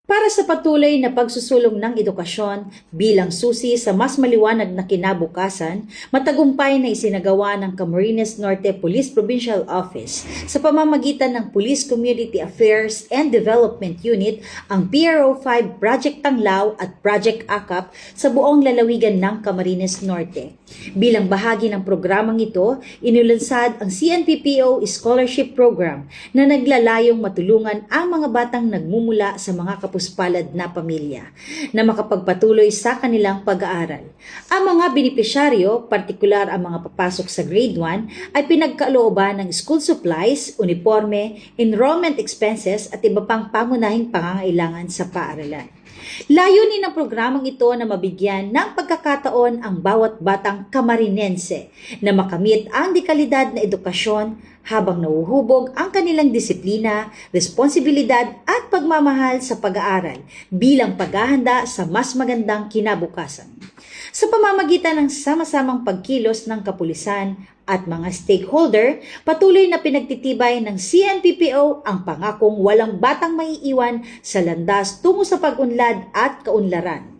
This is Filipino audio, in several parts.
Para sa patuloy na pagsusulong ng edukasyon bilang susi sa mas maliwanag na kinabukasan, matagumpay na isinagawa ng Camarines Norte Police Provincial Office sa pamamagitan ng Police Community Affairs and Development Unit ang PRO5 Project Tanglaw at Project AKAP sa buong lalawigan ng Camarines Norte. Bilang bahagi ng programang ito, inilunsad ang CNPPO Scholarship Program na naglalayong matulungan ang mga batang nagmumula sa mga kapuspalad na pamilya na makapagpatuloy sa kanilang pag-aaral. Ang mga benepisyaryo, partikular ang mga papasok sa grade 1, ay pinagkalooban ng school supplies, uniforme, enrollment expenses at iba pang pangunahing pangangailangan sa paaralan. Layunin ng programang ito na mabigyan ng pagkakataon ang bawat batang Camarinense na makamit ang dekalidad na edukasyon habang nauhubog ang kanilang disiplina, responsibilidad at pagmamahal sa pag-aaral bilang paghahanda sa mas magandang kinabukasan. Sa pamamagitan ng sama-samang pagkilos ng kapulisan at mga stakeholder, patuloy na pinagtitibay ng CNPPO ang pangakong walang batang maiiwan sa landas tungo sa pag-unlad at kaunlaran.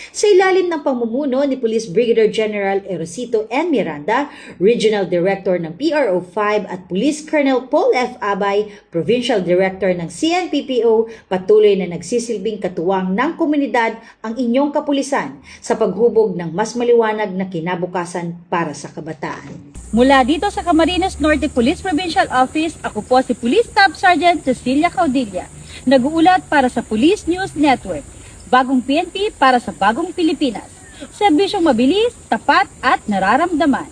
Sa ilalim ng pamumuno ni Police Brigadier General Erosito N. Miranda, Regional Director ng PRO5 at Police Colonel Paul F. Abay, Provincial Director ng CNPPO, patuloy na nagsisilbing katuwang ng komunidad ang inyong kapulisan sa paghubog ng mas maliwanag na kinabukasan para sa kabataan. Mula dito sa Camarines Norte Police Provincial Office, ako po si Police Staff Sergeant Cecilia Caudilla, nag-uulat para sa Police News Network. Bagong PNP para sa bagong Pilipinas. Serbisyong mabilis, tapat at nararamdaman.